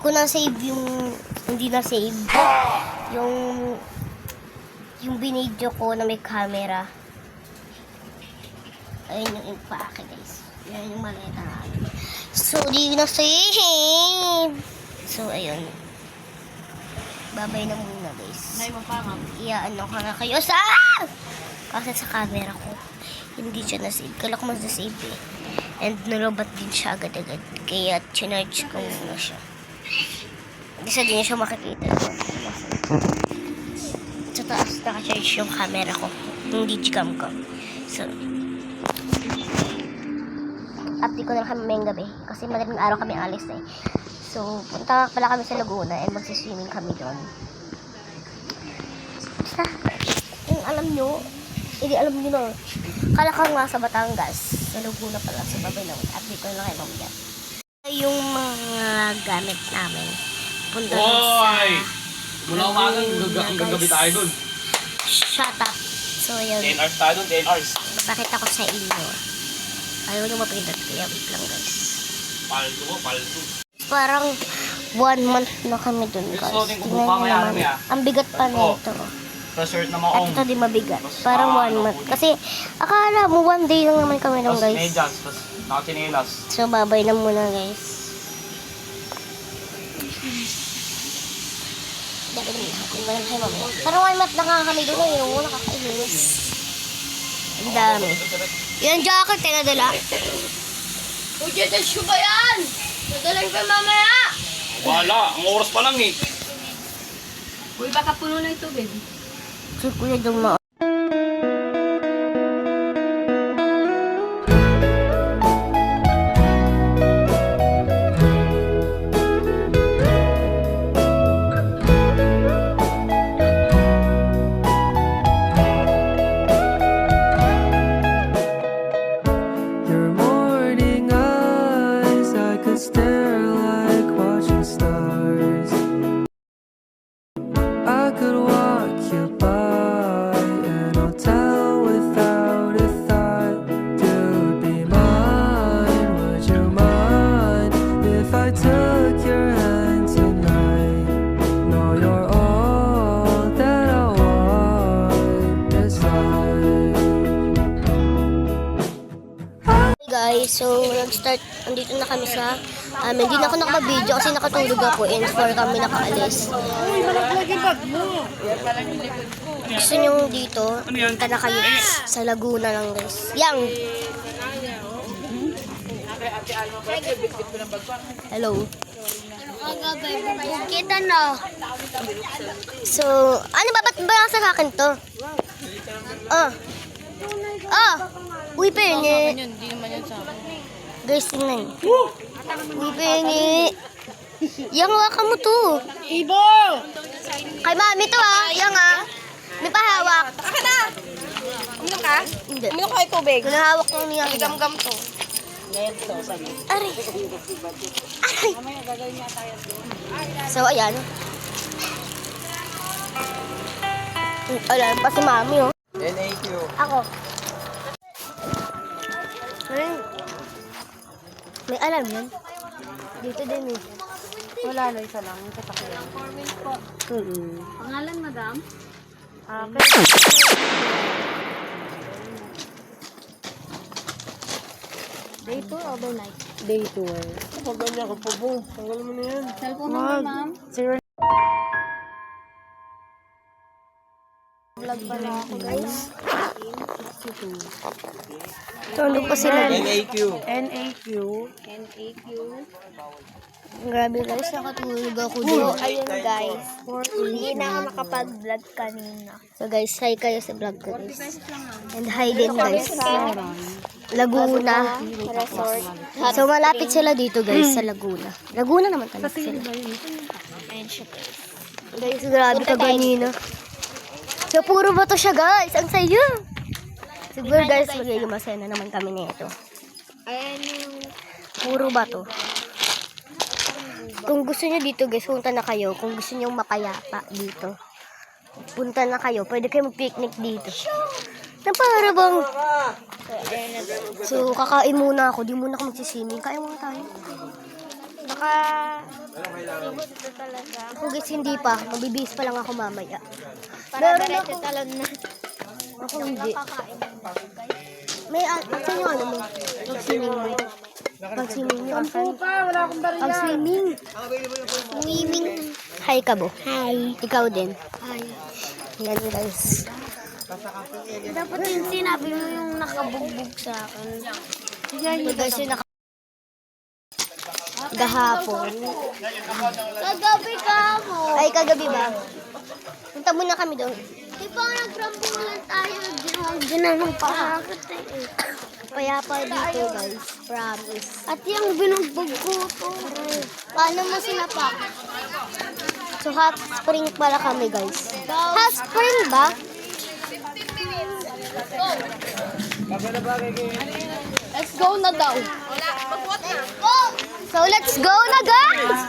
ko na save yung, hindi na save. Yung binidyo ko na may camera. Ayun yung impake, guys. Yan yung maleta natin. So, di na save. So, ayun. Babay na muna, guys. May mapangam. Iyaano ka na kayo sa... Kasi sa camera ko, hindi siya na-save. Kala ko mas na-save eh. And narobat din siya agad-agad. Kaya chinarge ko muna siya. Kasi di niya siya makikita. Sa taas naka-charge yung camera ko. Yung digicam ko. So, update ko na lang kami ngayong gabi. Kasi madaling araw kami alis eh. So, punta pala kami sa Laguna and magsiswimming kami doon. Basta, yung alam nyo, hindi alam nyo na. Kala ka nga sa Batangas. Sa Laguna pala, sa babay naman. Update ko na lang kayo mamaya. Yung mga gamit namin. Punta sa... Mula umagang, gagabi tayo dun. Shut up. So, yun. 10 hours tayo dun, 10 hours. Pakita ko sa inyo. Ayaw nyo mapindot. Kaya wait lang, guys. Palto mo, palto. Parang 1 month na kami dun, guys. Tingnan nyo naman. Ang bigat pa nito. Sa-shirt naman At ito di mabigat. Parang 1 month. Kasi, akala mo 1 day lang naman kami dun, Tapos guys. medyas, tapos nakachinilas. So, babay na muna, guys. Parang 1 month na nga kami dun. Yung nakakainis. Ang dami. Yan jacket, tinadala. Uy, shoe ba yan? Nadalang ka mamaya. Wala, ang oras pa lang eh. Uy, baka puno na ito, baby. Si Kuya Duma. Your morning eyes, I could stare like watching stars. I could walk you by an hotel without a thought. You'd be mine, would you mind if I took your hand tonight? No, you're all that I want this life. Guys, so nag-start, andito na kami sa hindi na ako nakabideo kasi nakatulog ako and 4 kami nakaalis. Gusto nyo dito, punta na kayo sa Laguna lang, guys. Yang! Hello. Kita na. So, ano ba? Ba't ba sa akin to? Uy, pengi. Hindi naman yan sa akin. Guys, tingnan. Uy, pengi. Yang, waka mo to. Ibo! Kay mami to Yang may pahawak. Taka na! Uminom ka? Hindi. Uminom ka tubig. Kinahawak ko niya. Gam-gam to. Aray. Aray. So, ayan. Alam pa si mami, oh. NAQ. Ako. May alam yan. Dito din eh. Wala na, isa lang. Yung sasakyan. Pangalan, madam? Day tour or overnight? Day tour. Kapag ganyan, kapag po, tanggal mo na yan. Cellphone number, ma'am? Vlog pala ako, guys. Tulog pa sila. NAQ. NAQ. Grabe guys, nakatulog ako doon. Ayun guys, hindi na ako makapag-vlog kanina. So guys, hi kayo sa vlog ko guys. And hi din guys sa Laguna. Resort. So malapit sila dito guys sa Laguna. Laguna naman talaga sila. Ayun siya guys. Guys, grabe ka ganina. So puro bato siya guys. Ang saya. Siguro guys, magiging masaya na naman kami nito. Ayan yung... Puro bato. Kung gusto nyo dito guys, punta na kayo. Kung gusto nyo mapayapa dito, punta na kayo. Pwede kayo mag-picnic dito. Na para bang... So, kakain muna ako. Di muna ako magsiswimming. Kain muna tayo. Baka... Ito talaga. Ako guys, hindi pa. Mabibihis pa lang ako mamaya. Para Meron diretso ako. talon na. Ako hindi. May, saan yung ano mo? Mag-swimming mo. Mag-swimming mo. Mag-swimming. Swimming. Hi ka, Bo. Hi. Ikaw din. Hi. Yan guys. Dapat yung sinabi mo yung nakabugbog sa akin. Yan guys, yung gahapon. Kagabi ka mo. Ay, kagabi ba? Punta muna kami doon. Di ba nagrambulan tayo? Ginanong pakakit eh. Payapa dito guys. Promise. At yung binugbog ko to. Paano mo sinapak? So, hot spring pala kami guys. Hot spring ba? Let's go na daw. So, let's go na guys!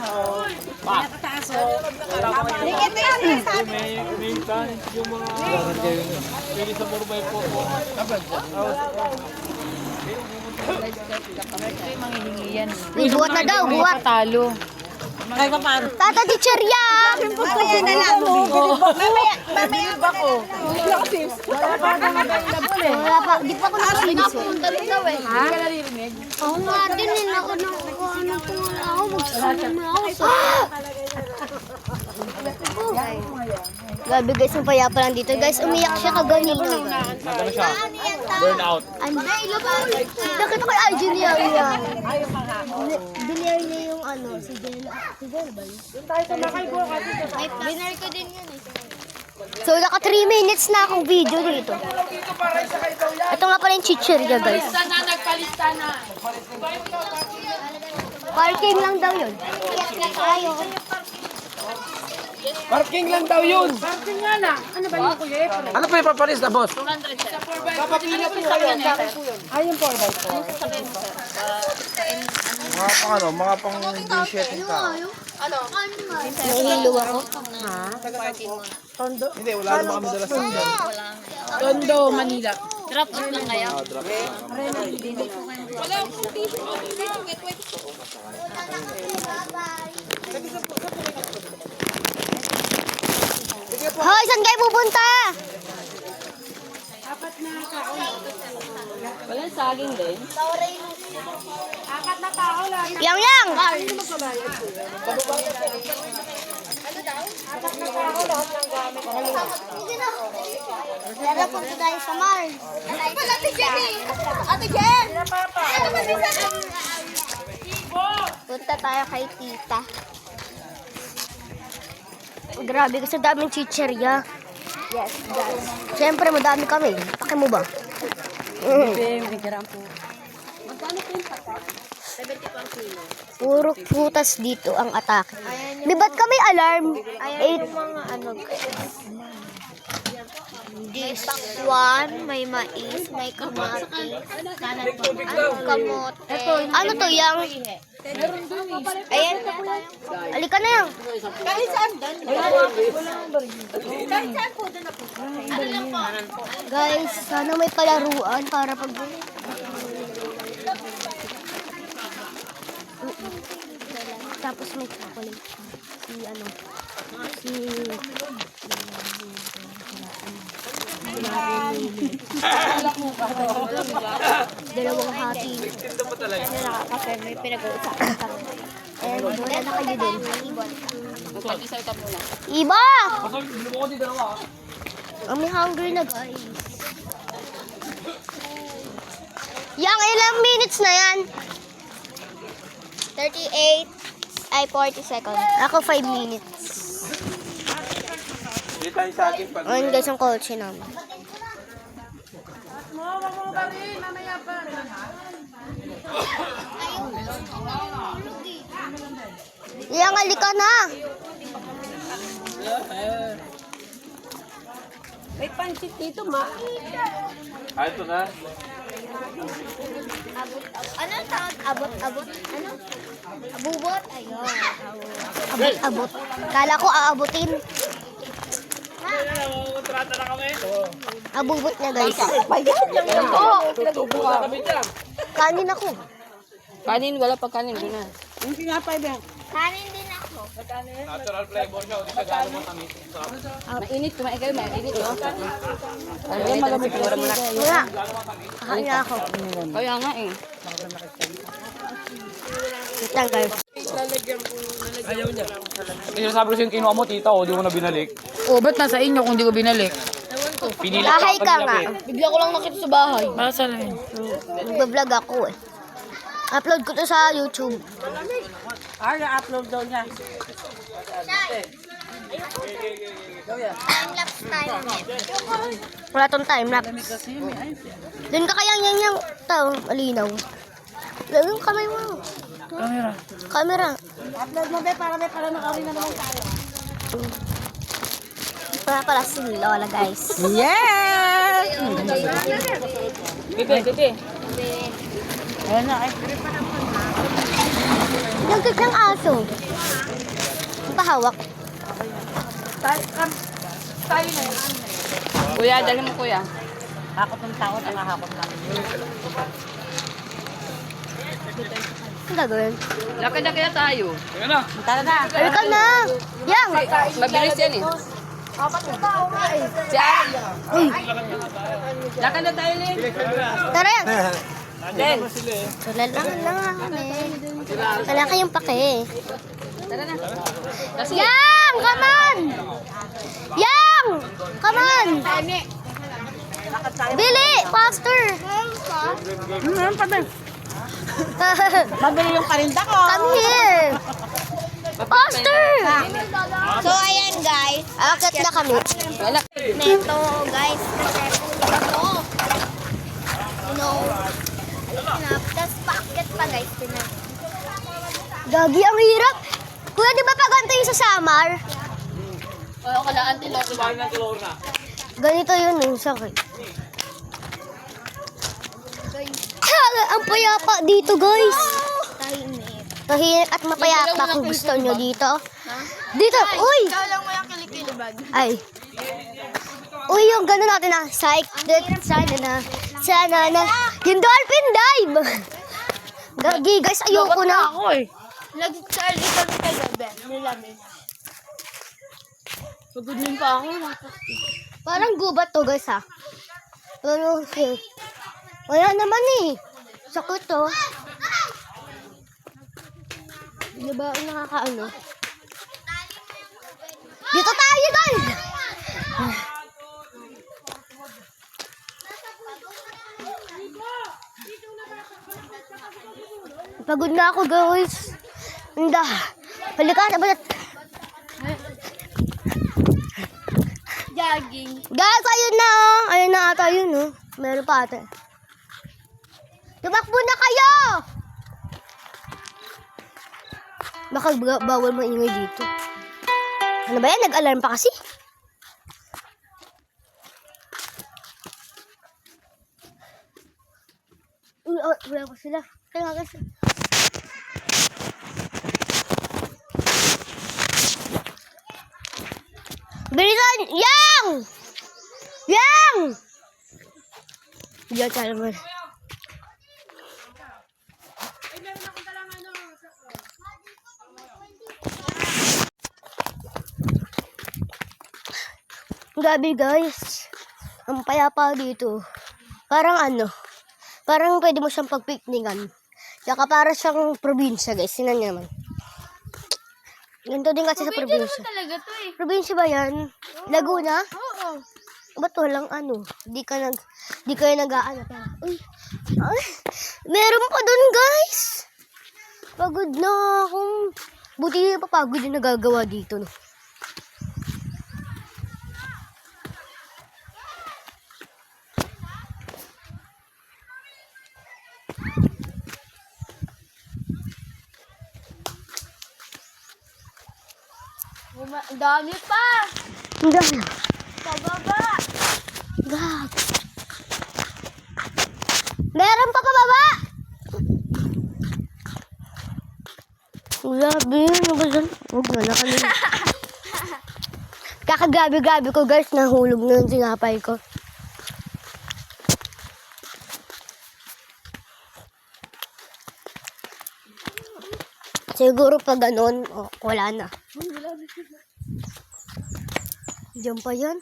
Buhat na daw, buhat. Talo. Tata teacher yan! Mamaya na lang. Mamaya ko. Wala pa, di pa ako nakasuliso. Dali daw eh. Ha? Ako nga din eh. Ako na ano ko wala ako. Magsulim na ako. Grabe guys, ang payapa lang dito. Guys, umiyak siya kaganina. Nagano siya? Burnout. Anday, labang! Nakita ko yung IG niya. Binare niya yung ano, si Jella. Si Jella ba yun? Binary ko din yan eh. So, naka 3 minutes na akong video dito. Ito nga pala yung chichirya, guys. Parking lang daw yun. Tayo. Parking lang daw yun. Ano pa ipapalis na, boss? Mga pang D-shirt yung tao. Nahihilo ako. Hindi, wala naman kami dala sa dyan. Tondo, Manila. Hoy, saan kayo pupunta? Wala saging din. Yang! Tara, punta tayo sa Mars. Ate Jen! Ate Jen! Punta tayo kay tita. Grabe, kasi daming chichirya. Yes, guys. Siyempre, madami kami. Pake mo ba? Puro putas dito ang atake. Di ba't kami alarm? Ayan yung mga ano guys. This one, may mais, may kamatis, kamote. Ano to, yang? Ayan. Alika na yang. Guys, sana may palaruan para pag... Tapos may chocolate. Si ano? Si... Dalawang hati. Nakakape, may pinag-uusapan kami. And wala na kayo din. Mag-isay ka muna. Iba! Ang hungry na guys. Yang ilang minutes na yan? 38, ay 40 seconds. Ako 5 minutes. Hindi tayo sa akin pag... Ayun guys ang kotse namin. Yang alika na! May pansit dito, ma. Ito na. Ano tawag? Abot? Ano? Abubot? Ayun. Abot-abot. Kala ko aabutin. Abubot na guys. Oo. Kanin ako. Kanin, wala pa kanin. Doon na. Kanin din Natural flavor siya. Hindi siya gano'n matamis. Mainit, kumain kayo, mainit, no? Ano yung malamig ko muna? Wala. Kakain na ako. Kaya nga eh. Wait lang guys. Kasi sabi ko sa'yo, kinuha mo tita, o di mo na binalik. Oh, ba't nasa inyo kung di ko binalik? Pinili Bahay ka nga. Bigla ko lang nakita sa bahay. Masa na yun? Nagbablog ako eh. Upload ko to sa YouTube. Na-upload daw niya. Time-lapse tayo. Wala tong time-lapse. Doon ka kaya yung tao, malinaw. Wala yung kamay mo. Camera. Upload mo, be, para nakawin na naman tayo. Para pala si Lola guys. Yes! Titi. Ayan na eh. Yung cake ng aso. Ang pahawak. Kuya, dali mo kuya. Hakot ng takot ang hakot namin. Ang gagawin? Lakad na kaya tayo. Ayan na. Tara na. Halika na! Yang! Mabilis yan eh. Si Ari. Lakad na tayo, Lin. Tara yan! Len. Tulad lang kami. Wala kayong pake. Tara na. Kasi, Yang! Come on! Yang! Come on! Bili! Faster! mabili yung karinda ko. Come here! Faster! So, ayan guys. Akit na kami. Wala. Neto guys. Kasi ito. Tapos paakit pa guys. Gagi, ang hirap. Kuya, di ba pa ganito yung sa Samar? Oo, kalaan tilo. Ganito yun yung sakit. Ang payapa dito guys. Tahimik at mapayapa kung gusto nyo dito. Dito, uy! Ikaw lang mo yung kilikiliban. Ay. Uy, yung gano'n natin na. Sana na. Yung dolphin dive. Gagi, guys, ayoko na. Lagi sa alitan mo kayo, Ben. Nilamin. Pagod din pa ako. Parang gubat to, guys, ha. Pero, wala naman eh. Sakot to. Di ba nakakaano? Dito tayo, guys! Pagod na ako, guys. Hindi. Halika na ba? Jogging. Guys, ayun na, oh. Ayun na ata yun, oh. Meron pa ata. Tumakbo na kayo! Baka bawal maingay dito. Ano ba yan? Nag-alarm pa kasi. Uy, oh, wala ko sila. Kaya kasi. Bilisan! Yang! Yang! Diyan tayo naman. Gabi guys. Ang payapa dito. Parang ano. Parang pwede mo siyang pagpiknikan. Saka para siyang probinsya guys. Sinan niya naman. Ganito din kasi sa probinsya. Talaga to eh. Probinsya ba yan? Laguna? Oo. Ba't walang ano? Di kayo nag-aano pa. Uy. Ay, meron pa dun guys. Pagod na akong. Buti pa pagod yung nagagawa dito. No? Ang dami pa. Ang dami. Pababa. Gag. Meron pa pababa. Grabe, ano ba dyan? Huwag na nakalina. Kakagabi-gabi ko guys, nahulog na yung tinapay ko. Siguro pag ganun, wala na. Diyan pa yan?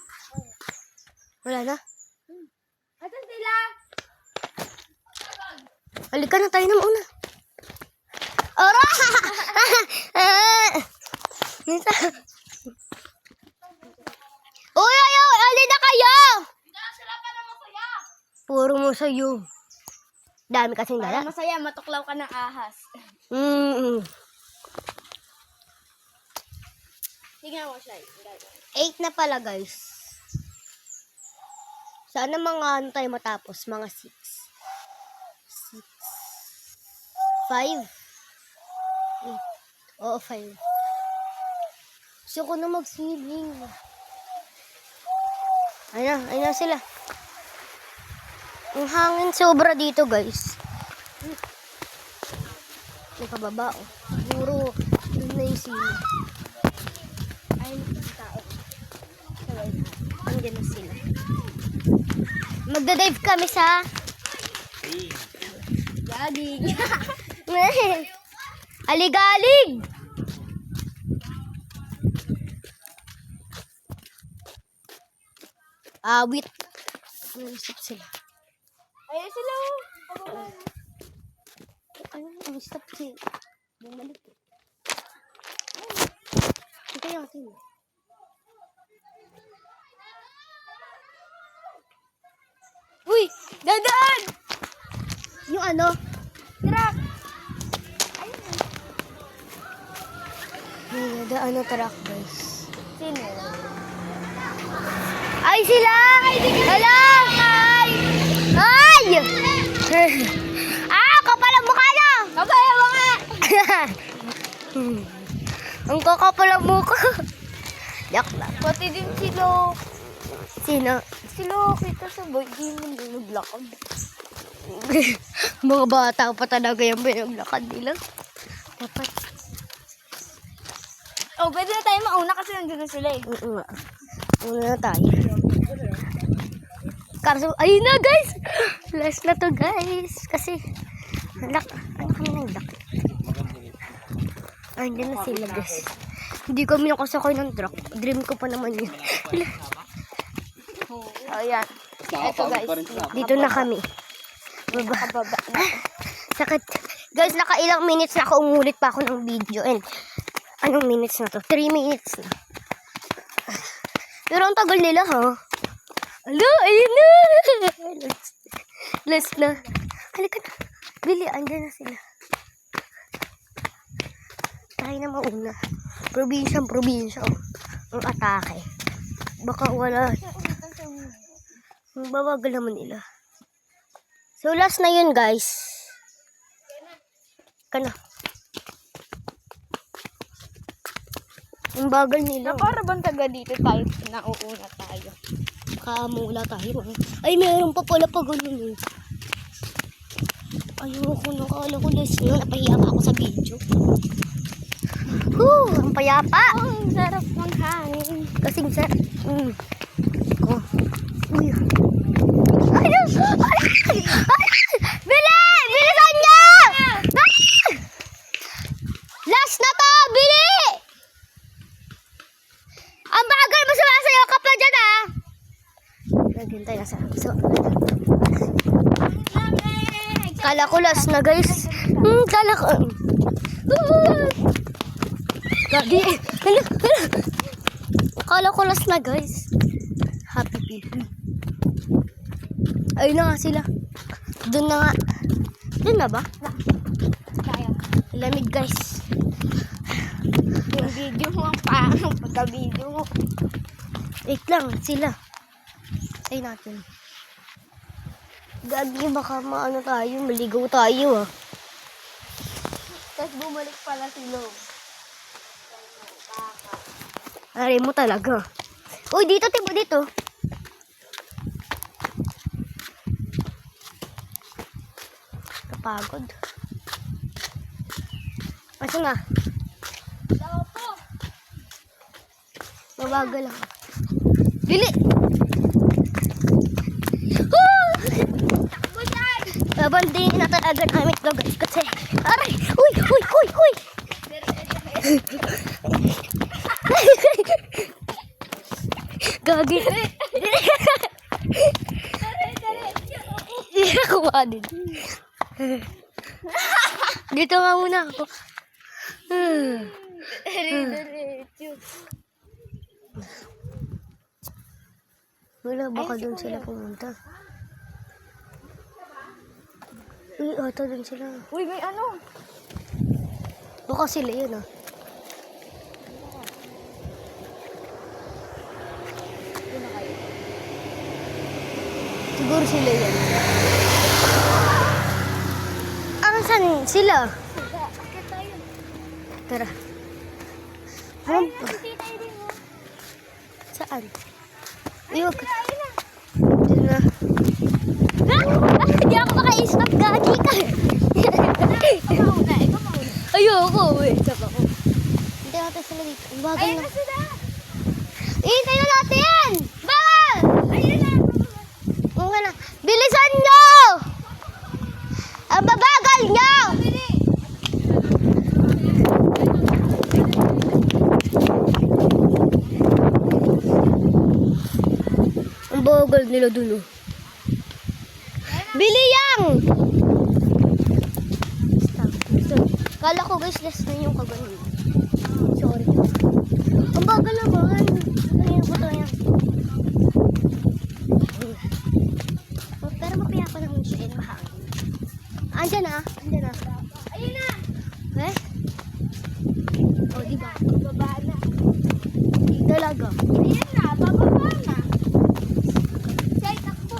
Wala na? Asan sila? Halika na tayo na mauna. Ora! Uy, alin na kayo! Puro mo sa'yo. Dami kasing dala. Masaya, matuklaw ka ng ahas. Tingnan mo siya. 8 na pala, guys. Sana mga ano tayo matapos? Mga 6. 5. Oo, 5. Gusto ko na mag-swimming. Ayun na sila. Ang hangin sobra dito, guys. May pababa, oh. Siguro, doon na yung sila. Ayun yung tao. Nandiyan na sila. Magda-dive kami sa... Galing. Aligalig! Awit. Stop sila. Ayun sila. Ano? Stop sila. Bumalik. Ito yung atin. Uy! Dadaan! Yung ano? Truck! Yung dadaan na truck, guys. Sino? Ay, sila! Hello! Ay! Ay! Kapal ang mukha na! Kapal ang mukha! Ang kakapal ang mukha. Yak lang. Pati din sila. Sino? Sila, kita sa boy. Di mo naglakad. Mga bata pa talaga yung pinaglakad nila. Dapat. Oh, pwede na tayo mauna kasi nandun na sila eh. Oo nga. Una na tayo. Kaso, ayun na guys! Last na to guys. Kasi, ano kami nang laki? Ay, hindi na sila guys. Hindi kami nakasakay ng truck. Dream ko pa naman yun. Oh, yan. Ito guys. Dito na kami. Baba na. Sakit. Guys, nakailang minutes na ako. Umulit pa ako ng video. And, anong minutes na to? 3 minutes na. Pero ang tagal nila, ha? Alo, ayun na! Last na. Halika na. Bili, andyan na sila. Tayo na mauna. Probinsya. Ang atake. Baka wala. Ang bawagal naman nila. So, last na yun, guys. Kana. Ang bagal nila. Para bang taga dito tayo, nauuna tayo. Kamula tayo. Ay, meron pa pala pa ganun eh. Ayoko na. Kala ko last na. Napahiya pa ako sa video. Ang payapa. Ang sarap ng hangin. Kasing sarap. Oh. Uy. Ay! Bili! Bilisan niyo! Last na to! Bili! Ang bagal mo sumasayaw ka pa dyan, ah! Naghintay na sa... So, kala ko last na, guys. Kala ko... Gagi. Kala ko last na, guys. Happy people. Ayun na nga sila. Doon na nga. Doon na ba? Tayo. Lamig, guys. Yung video mo ang paano pagka-video mo. Wait lang, sila. Say natin. Gagi, baka maano tayo, maligaw tayo, ah. Tapos bumalik pala si Lo. Aray mo talaga. Uy, dito, tibo, dito. Kapagod. Asa nga? Mabagal ako. Dili! Babandingin na talaga namin to, guys. Kasi, aray! Uy! Gagi. Hindi nakuha din. Dito nga muna ako. Wala, baka doon sila pumunta. Uy, ata doon sila. Uy, may ano? Baka sila yun, ah. Siguro sila yan. Saan sila? Tara. Saan? Ayok. Dito na. Hindi ako maka-stop. Gagi ka. Ayoko. Stop ako. Hindi natin sila dito. Ang bagal na. Hintay na natin! Bawal! Ayun na. Okay na. Bilisan nyo! Ang babagal nyo! Ang bagal nila dun, oh. Biliyang! Stop. Kala ko guys, less na yung kaganon. Sorry. Ang bagal naman. Kanina po to yan. Pero mapiyapa naman siya in mahangin. Andyan na. Ayun na. Eh? O, diba? Bababa na. Talaga. Ayan na, bababa na. Say, takbo.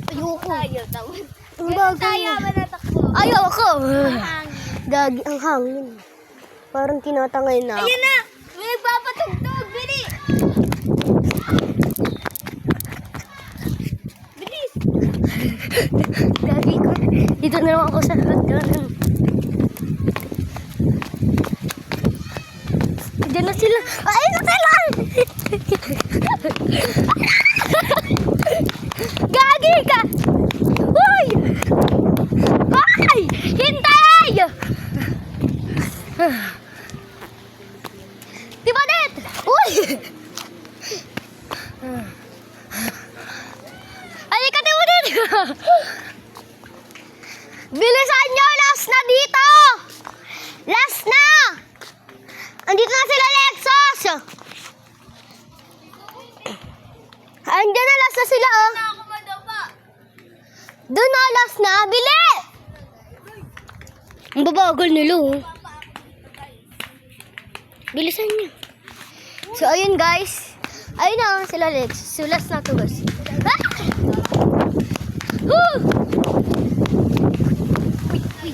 Ayoko. Tayo, tawad. Ang bagal Tayo, na. ba natakbo? Ayoko. Hangin. Gagi, ang hangin. Parang tinatangay na ako. Ayun na! May nagpapatugtog! Bili! Bilis! Gagi ko. Dito na lang ako sa hagdanan. Diyan na sila. Ayun na sila! Gagi ka! Uy! Hoy! Hintay! Tibadet! Uy! Halika, Tibadet! Bilisan nyo! Last na dito! Last na! Andito na sila, Lexus! Andiyan na, last na sila, oh. Ako madapa! Doon na, last na. Bili! Ang babagal nila, oh. Bilisan nyo. So, ayun, guys. Ayun na, sila, Lexus. So, last na to, guys. Ah! Woo! Uy, uy.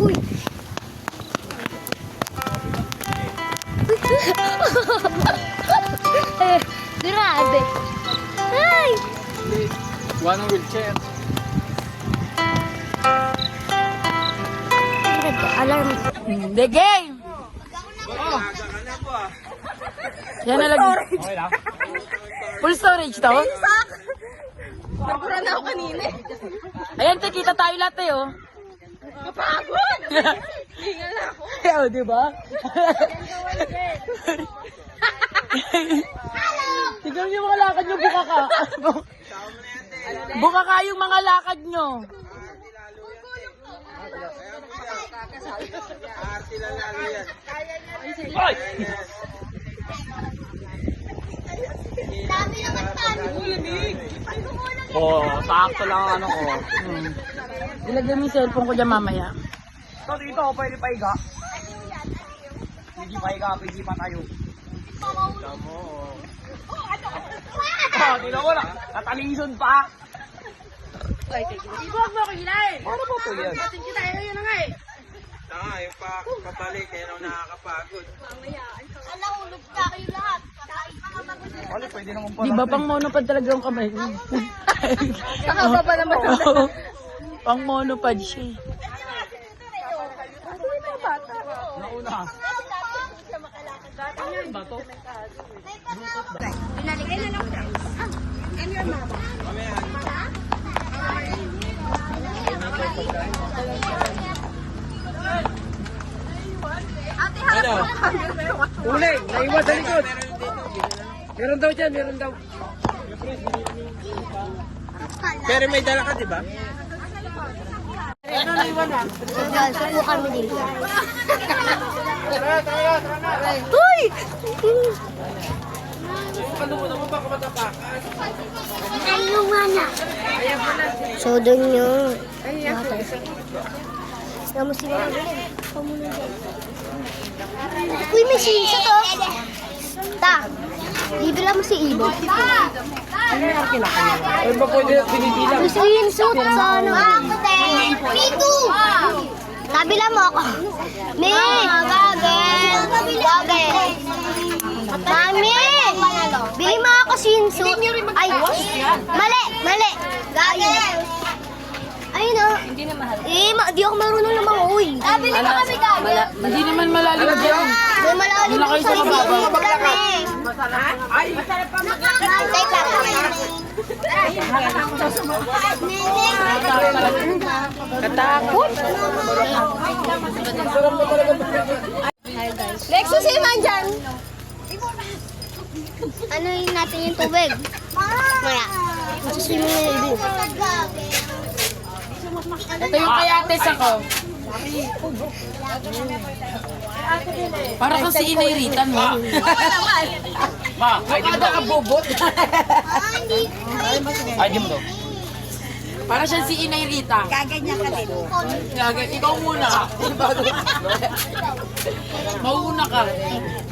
Uy. Grabe. Ay! One ng wheelchair. Alarm. The game! Yan na lagi. Okay lang. Full storage to? Nagpura na ako kanina. Ayan, te, kita tayo lahat eh, oh. Kapagod! Hingal na ako. Oh, di ba? Tignan niyo mga lakad niyo, buka ka. Buka ka yung mga lakad niyo. Ay! Dami naman tayo! Oo, sakto lang ang ano ko. Ilagay mo yung cellphone ko dyan mamaya. Ito dito, pwede pahiga. Hindi pahiga, pwede pa tayo. Di na wala. Natalison pa. Ibuwag mo ako kinain. Paano ba ito yan? Batin kita, yun na nga eh. Tanga, yung papalik, kaya nung nakakapagod. Alam, ulog ka kayo lahat. Wala, pwede naman Di ba pang monopod talaga yung kamay ko? Nakaba pa naman. Oo. Pang monopod siya eh. nauna. Ano ba to? Ano? Uling, naiwan sa likod. Meron daw dyan, meron daw. Pero may dala ka, di ba? So guys, upo kami dito. Uy! Ayaw nga na. So doon yung water. Sino mo si Mama Belen? Ikaw muna dyan. Uy, may sinso to. Ta, bibila mo si Ibo. Ay, ba pwede binibilang? May sinso sa ano. Pitu! Kabila mo ako. Me! Gagel! Mami! Bili mo ako sinso. Ay, mali! Gagel! Ayun o. Hindi na mahal. Di ako marunong lumangoy. Bili mo kami gagel. Hindi naman malalim dyan. May malalim Wala kayo sa mababa. Ay! Masarap pa Katakot. Lexus, si man dyan. Ano yun natin yung tubig? Maya. Masuswimming na yung Ibo. Ito yung kayates ako. Para kang si Inay Rita, no? Ma, ay di mo Kada ka bobot. Ay di mo to. Para siya si Inay Rita. Gaganyan ka din. Ikaw muna ka. Mauna ka.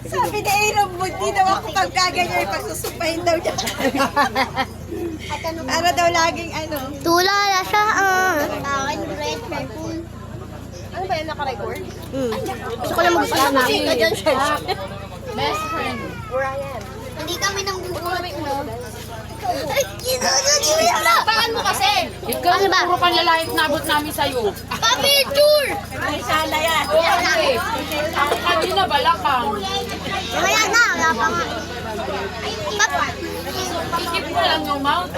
Sabi ni Aaron, hindi daw ako pagkaganyan, pagsusumpahin daw niya. Para daw laging ano. Tulala siya. Akin, red, purple. Ano ba yun, naka-record? Gusto ko lang mag-usama. Best friend. Hindi kami nang bubuhat, no? Ay, kinagagawin Pakan mo kasi! Ikaw, Ano ba? puro panlalait nabot namin sa'yo. Pa-picture! Ay, sala yan. Oo, kasi. Ako kanina balakang. Kaya na, wala pa nga. Ikip mo lang yung mouth.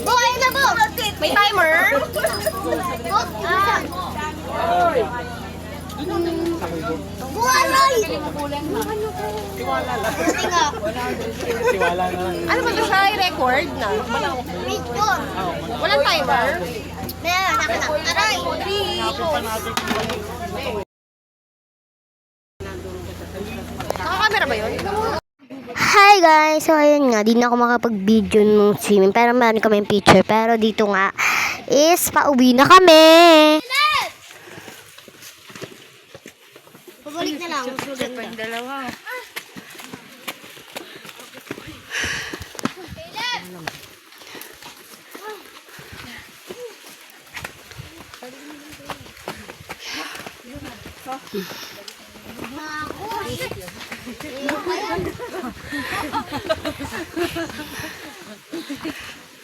Ayun na po! May timer? Buwaray! Tiwala na lang. Ano ba ito siya? I-record na? Picture! Walang timer? Meron, nakita. Aray! Naka-camera ba yun? Hi guys! So ayun nga, di na ako makapag-video nung swimming. Pero meron kami picture. Pero dito nga is pauwi na kami! Pabalik na lang. Maganda. Dalawa.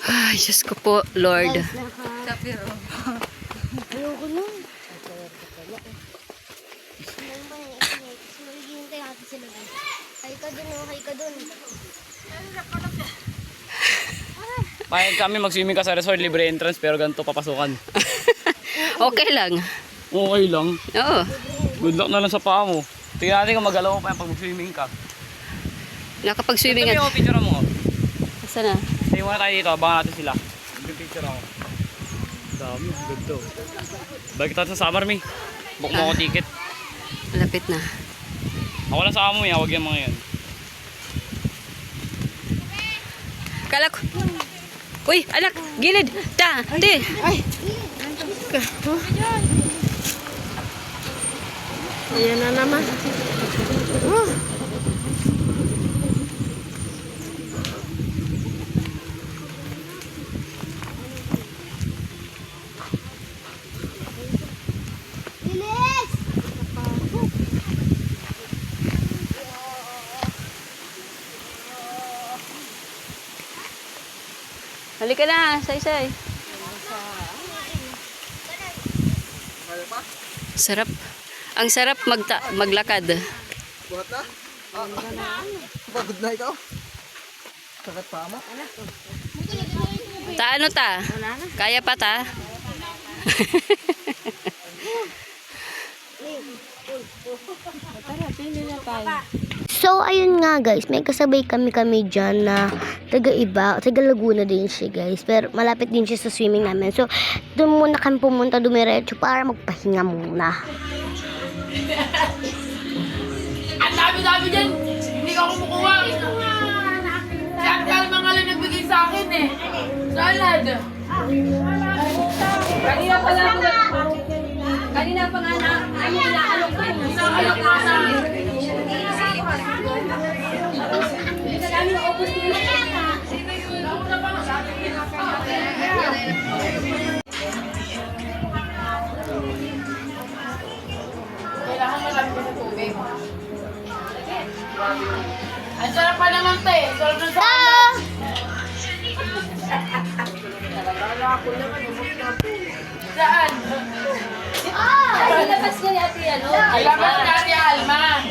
Ay, Diyos ko po, Lord. Ayoko na. Hay ka dun, hay ka dun. Payag kami mag-swimming ka sa resort, libre entrance, pero ganito papasukan. Okay lang. Okay lang. Oo. Good luck na lang sa paa mo. Tingnan natin kung magalaw pa yan pag mag-swimming ka. Nakapag-swimming Ito at... yung picture mo. Saan na? Tayo muna tayo dito, abangan natin sila. Yung picture ako. Dami, ganda. Balik tayo sa summer, May. Book mo ako ticket. Malapit na. Ako lang sa amo, May. Huwag yung mga yan. Kala ko. Uy, anak, gilid. Ta, te. Ay. Ayan na naman. Bilis! Halika na, say-say. Sarap. Ang sarap maglakad. Buhat na? Pagod na ikaw? Sakit pa mo? Ta, ano ta? Kaya pa ta? So, ayun nga guys, may kasabay kami dyan na taga Laguna din siya guys. Pero malapit din siya sa swimming namin. So, doon muna kami pumunta dumiretso para magpahinga muna. Ang dami-dami dyan. Hindi ka kumukuha. Si Ate Alma nga lang nagbigay sa akin eh. Salad. Kanina pa nga na, ano, inaalok ko. Inaalok ko na. Kailangan marami ka sa tubig. Ang sarap pa naman, te. Sarap ng salad. Saan? Ah! Ilabas niya ni Ate, ano? Ilabas ni Ate Alma.